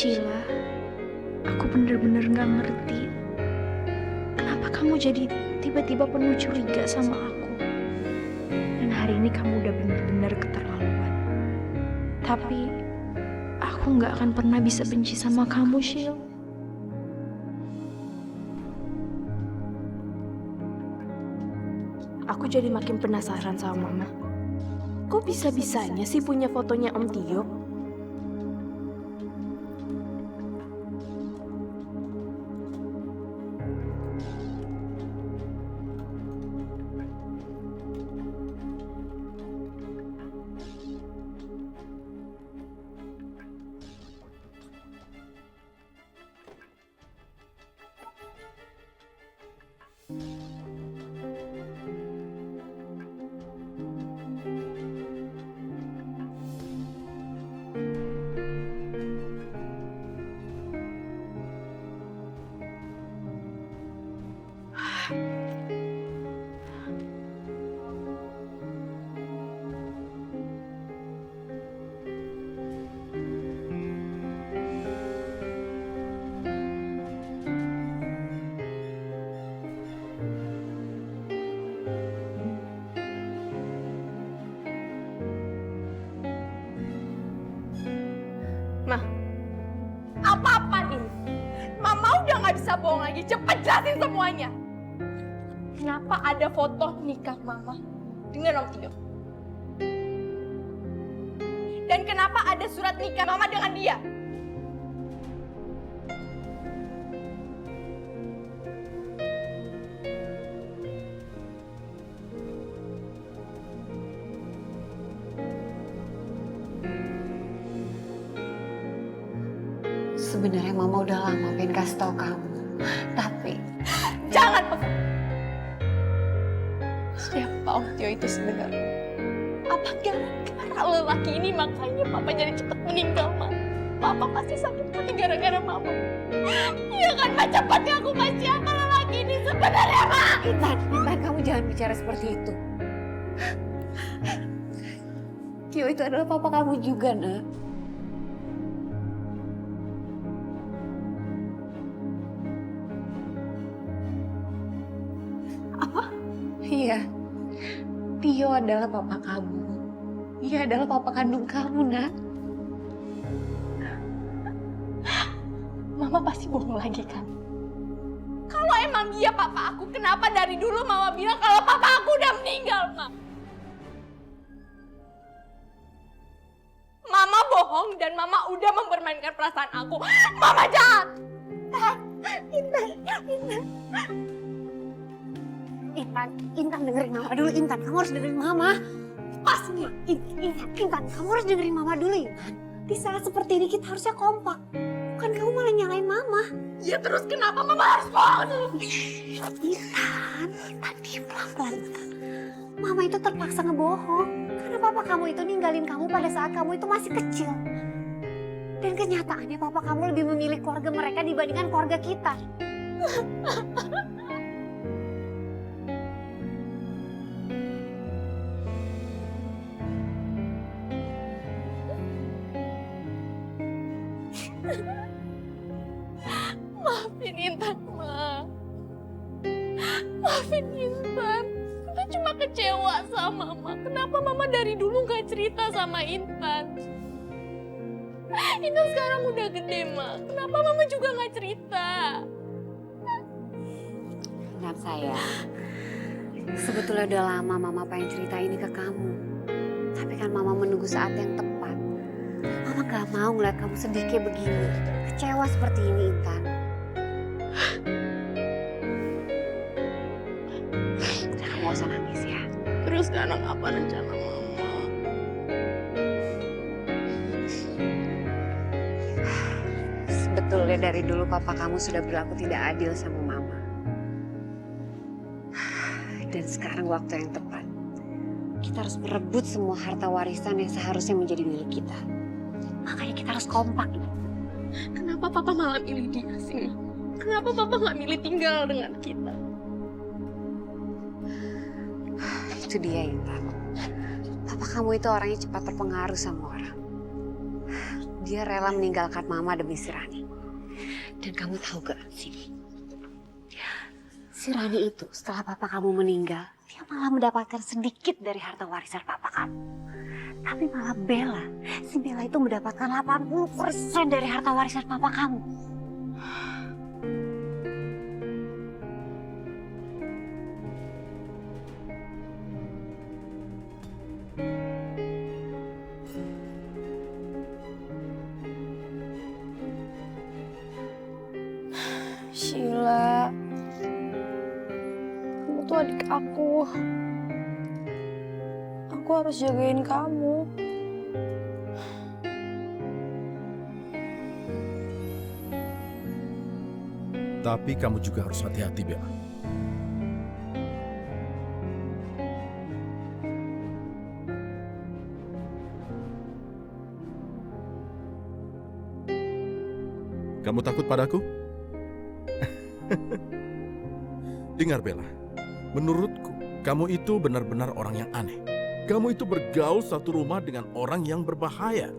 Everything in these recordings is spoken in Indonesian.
Sheila, aku bener-bener gak ngerti. Kenapa kamu jadi tiba-tiba penuh curiga sama aku? Dan hari ini kamu udah bener-bener keterlaluan. Tapi aku gak akan pernah bisa benci sama kamu, Sheila. Aku jadi makin penasaran sama Mama. Kok bisa-bisanya sih punya fotonya Om Tio? Ma, apa-apaan ini? Mama udah gak bisa bohong lagi. Cepet jelasin semuanya. Kenapa ada foto nikah Mama dengan Om Tio? Dan kenapa ada surat nikah Mama dengan dia? Sebenarnya Mama udah lama pengen kasih tau kamu. Tapi Jangan pegang. Siapa Om Tio itu sebenarnya? Apa gara-gara lelaki ini makanya Papa jadi cepet meninggal, Ma? Papa pasti sakit hati gara-gara Mama. Iya kan, Ma? Cepatnya aku kasih siapa lelaki ini sebenarnya, Ma? Intan, kamu jangan bicara seperti itu. Tio itu adalah papa kamu juga, Nak. Iya, Tio adalah papa kamu. Dia adalah papa kandung kamu, Nak. Mama pasti bohong lagi kan? Kalau emang dia papa aku, kenapa dari dulu Mama bilang kalau papa aku udah meninggal, Ma? Mama bohong dan Mama udah mempermainkan perasaan aku. Mama jahat! Intan dengerin Mama dulu, Intan. Kamu harus dengerin Mama. Pas nih, Intan, kamu harus dengerin Mama dulu, Intan. Di saat seperti ini kita harusnya kompak. Bukan kamu malah nyalain Mama. Ya terus kenapa Mama harus bohong? Intan, diam pelan-pelan. Mama itu terpaksa ngebohong. Karena papa kamu itu ninggalin kamu pada saat kamu itu masih kecil. Dan kenyataannya papa kamu lebih memilih keluarga mereka dibandingkan keluarga kita. Maafin Intan, Ma. Maafin Intan. Kita cuma kecewa sama Mama. Kenapa Mama dari dulu gak cerita sama Intan? Intan sekarang udah gede, Ma. Kenapa Mama juga gak cerita? Intan sayang, sebetulnya udah lama Mama pengen cerita ini ke kamu. Tapi kan Mama menunggu saat yang tepat. Mama gak mau ngeliat kamu sedih kayak begini. Kecewa seperti ini, Intan. Kamu gak usah nangis ya. Terus sekarang apa rencana Mama? Sebetulnya dari dulu papa kamu sudah berlaku tidak adil sama Mama. Dan sekarang waktu yang tepat. Kita harus merebut semua harta warisan yang seharusnya menjadi milik kita. Makanya kita harus kompak. Kenapa Papa malah milih dia sih, Ma? Kenapa Papa gak milih tinggal dengan kita? Itu dia, Intan. Papa kamu itu orangnya cepat terpengaruh sama orang. Dia rela meninggalkan Mama demi si Rani. Dan kamu tahu gak sih? Si Rani itu setelah papa kamu meninggal, dia malah mendapatkan sedikit dari harta warisan papa kamu. Tapi malah Bella, si Bella itu mendapatkan 80% dari harta warisan papa kamu. Sheila, kamu tuh adik aku. Aku harus jagain kamu. Tapi kamu juga harus hati-hati, Bella. Kamu takut padaku? Dengar, Bella. Menurutku, kamu itu benar-benar orang yang aneh. Kamu itu bergaul satu rumah dengan orang yang berbahaya.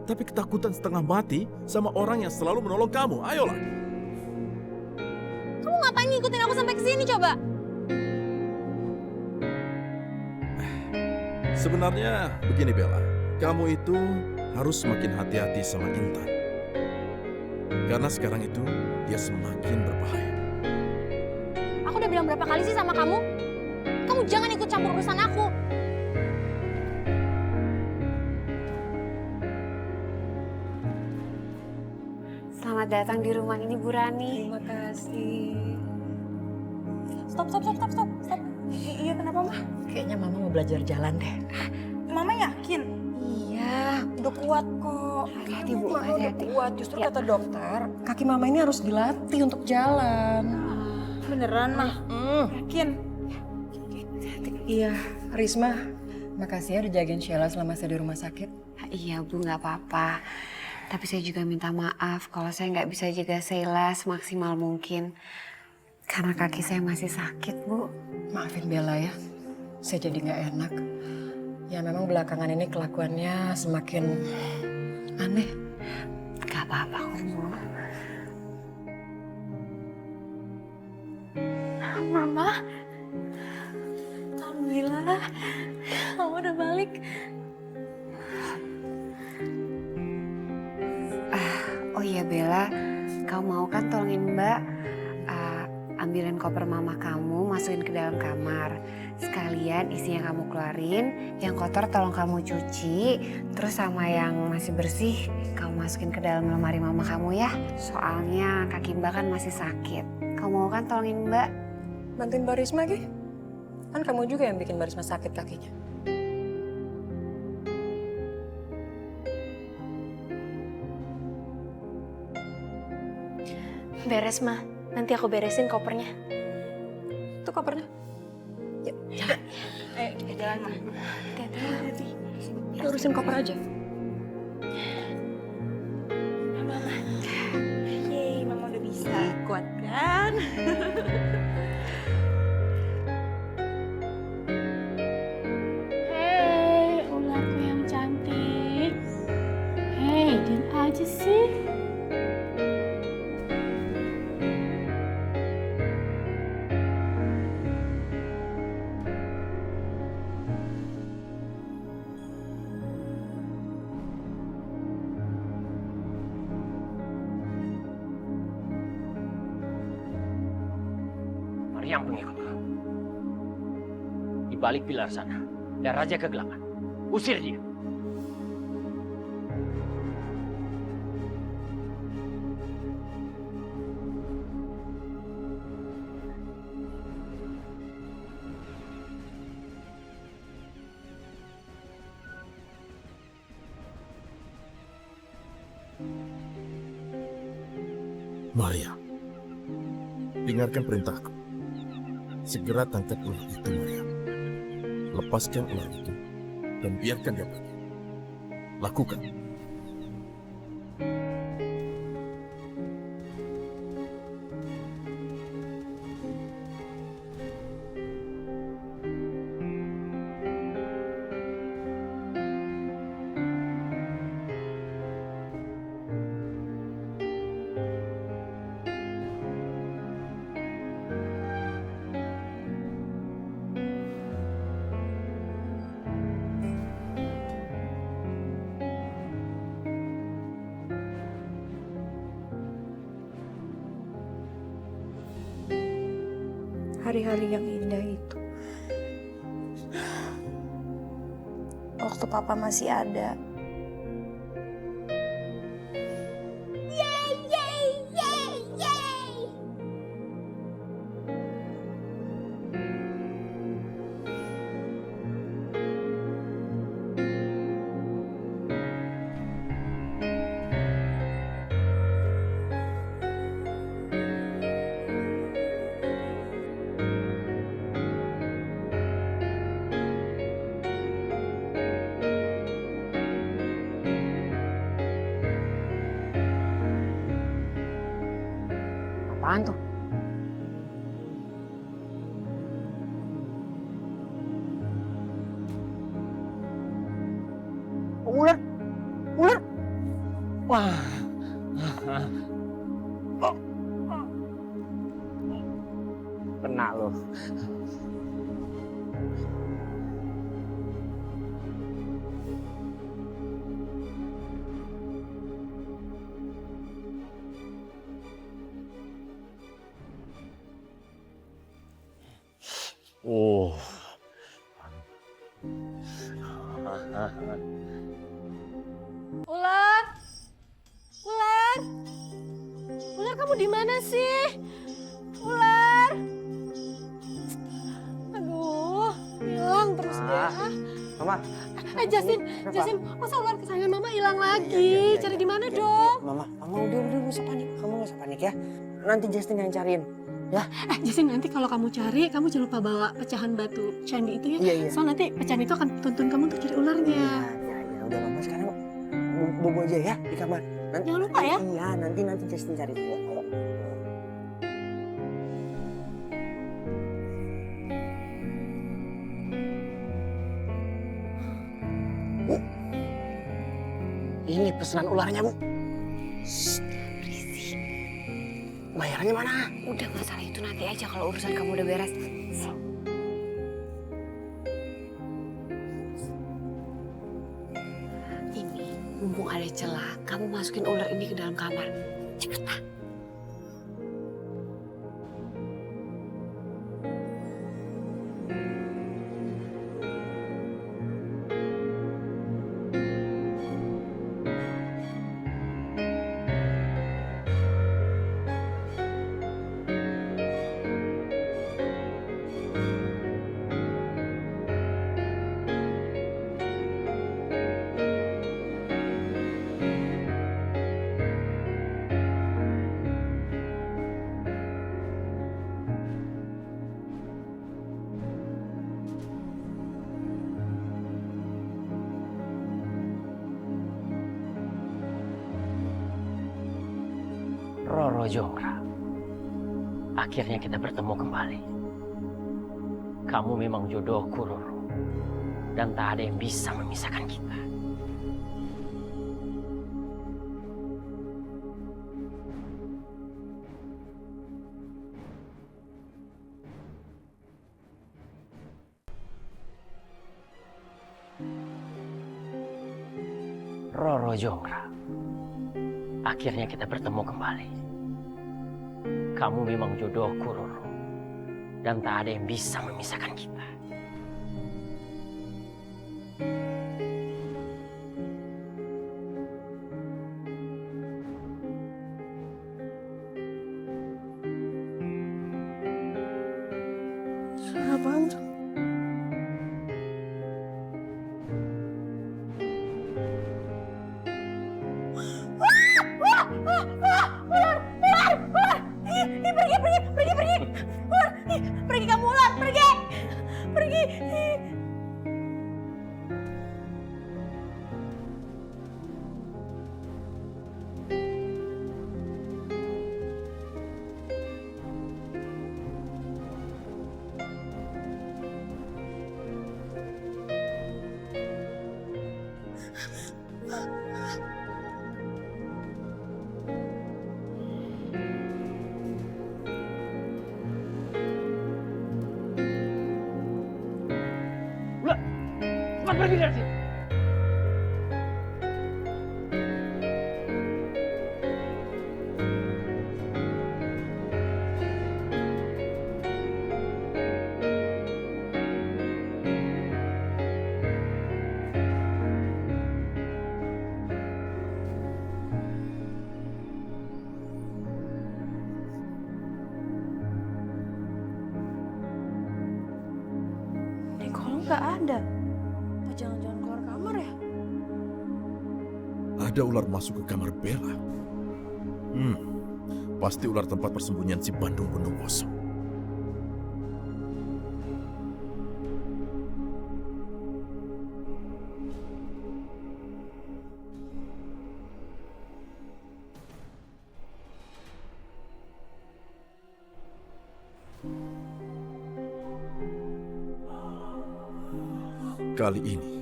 Tapi ketakutan setengah mati sama orang yang selalu menolong kamu. Ayolah. Kamu ngapain ngikutin aku sampai kesini coba? Sebenarnya begini, Bella. Kamu itu harus semakin hati-hati sama Intan. Karena sekarang itu dia semakin berbahaya. Aku udah bilang berapa kali sih sama kamu? Kamu jangan ikut campur urusan aku. Selamat datang di rumah ini, Bu Rani. Terima kasih. Stop. Iya, kenapa, Mah? Kayaknya Mama mau belajar jalan deh. Mama yakin? Iya, udah kuat kok. Hati-hati, Bu, Mama udah hati-hati. kuat. Justru Ya. kata dokter, kaki Mama ini harus dilatih untuk jalan. Beneran, Mah? Yakin? Iya, Risma. Makasih ya udah jagain Sheila selama saya di rumah sakit. Iya, Bu, nggak apa-apa. Tapi saya juga minta maaf kalau saya nggak bisa jaga Sheila semaksimal mungkin. Karena kaki saya masih sakit, Bu. Maafin Bella ya, saya jadi nggak enak. Ya memang belakangan ini kelakuannya semakin aneh. Gak apa-apa, kok, Bu. Mama, alhamdulillah, kamu udah balik. Oh iya, Bella, kamu mau kan tolongin Mbak ambilin koper mama kamu, masukin ke dalam kamar. Sekalian isinya kamu keluarin, yang kotor tolong kamu cuci, terus sama yang masih bersih kamu masukin ke dalam lemari mama kamu ya. Soalnya kaki Mbak kan masih sakit. Kamu mau kan tolongin Mbak? Bantuin Mbak Risma, Ki? Kan kamu juga yang bikin Mbak Risma sakit kakinya. Beres, Ma. Nanti aku beresin kopernya. Itu kopernya. Yuk, jalan. Ayo, kita jalan, Mah. Hati-hati. Kita urusin koper aja. Mama. Yeay, Mama udah bisa. Kuat kan? Hei, ularku yang cantik. Hei, diam aja sih. Yang pengikutku. Di balik pilar sana, ada Raja Kegelapan. Usir dia. Maria, dengarkan perintahku. Segera tangkap ular itu, Maria. Lepaskan ular itu dan biarkan dia pergi. Lakukan. hari-hari yang indah itu. Waktu papa masih ada. Apaan tuh? Ular! Ular! Wah! Kena lo. Oh. Ular! Ular! Ular, kamu di mana sih? Ular! Aduh, hilang terus deh. Mama. Justin, masa ular kesayangan mama hilang lagi? Cari di mana dong? Mama udah gak usah panik. Kamu gak usah panik ya. Nanti Justin yang cariin. Ya. Justin, nanti kalau kamu cari, kamu jangan lupa bawa pecahan batu candi itu ya. Iya. Soalnya nanti pecahan itu akan tuntun kamu untuk cari ularnya. Ya. Udah Mama sekarang bobo aja ya di kamar. Jangan lupa ya. Iya, nanti Justin cari dia. Ayo. Bu. Ini pesanan ularnya, Bu. Berisik. Bayarannya mana? Udah masalah itu nanti aja kalau urusan kamu udah beres. Ini mumpung ada celah, kamu masukin ular ini ke dalam kamar. Cepetan. Roro Jongra, akhirnya kita bertemu kembali. Kamu memang jodohku, Roro. Dan tak ada yang bisa memisahkan kita. Roro Jongra, akhirnya kita bertemu kembali. Kamu memang jodohku, Roro. Dan tak ada yang bisa memisahkan kita. Suara apaan tuh? Pergi kamu ular, pergi! Pergi! Cepat pergi dari sini. ada. Apa jangan-jangan keluar kamar ya? Ada ular masuk ke kamar Bella. Pasti ular tempat persembunyian si Bandung Bondowoso. Kali ini,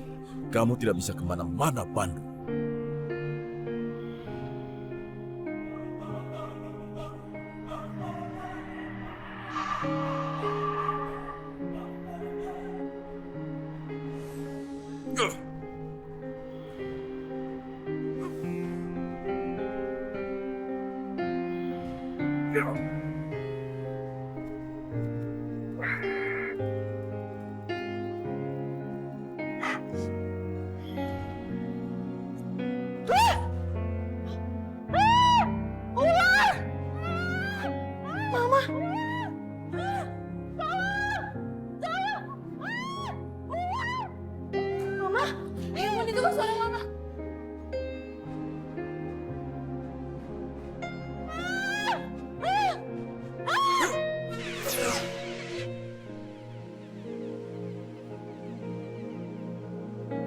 kamu tidak bisa kemana-mana, Bandung.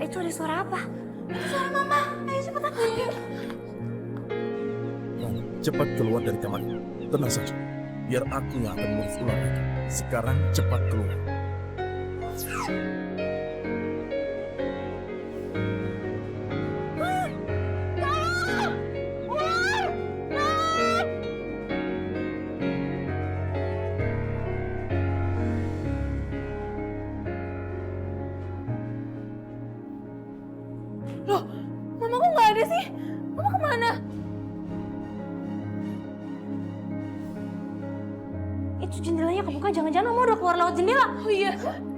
Itu ada suara apa? Cepat keluar dari kamar ini. Tenang saja. Biar aku yang akan mengurus ular itu. Sekarang cepat keluar. Loh, mama kok nggak ada sih? Mama kemana? Itu jendelanya kebuka, jangan-jangan mama udah keluar lewat jendela. Oh iya,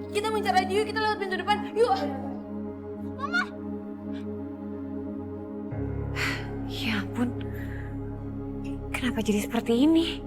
kita mencari aja yuk, kita lewat pintu depan. Yuk. Ya ampun, kenapa jadi seperti ini?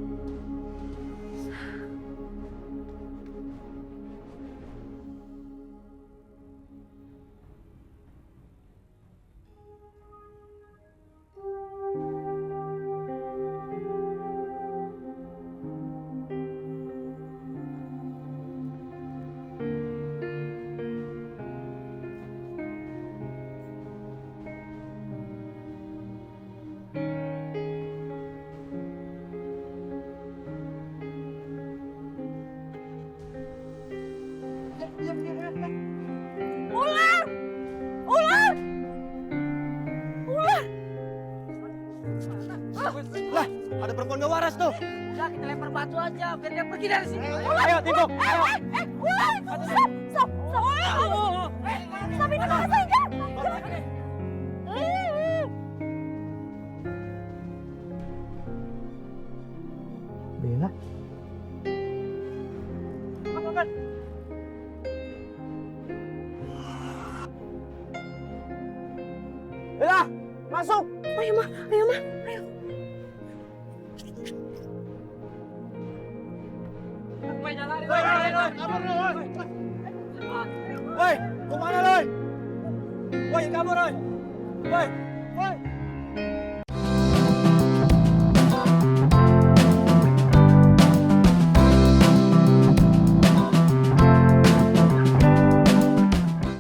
Lah, ada perempuan gak waras tuh. Udah kita lempar batu aja biar dia pergi dari sini. Ayo, timbuk. Ayo. Stop, ini mama saja. Bella. Bella, masuk. Ayo ma, ayo ma. Woi, kemana Roy? Woi, kabur Roy. Woi, woi.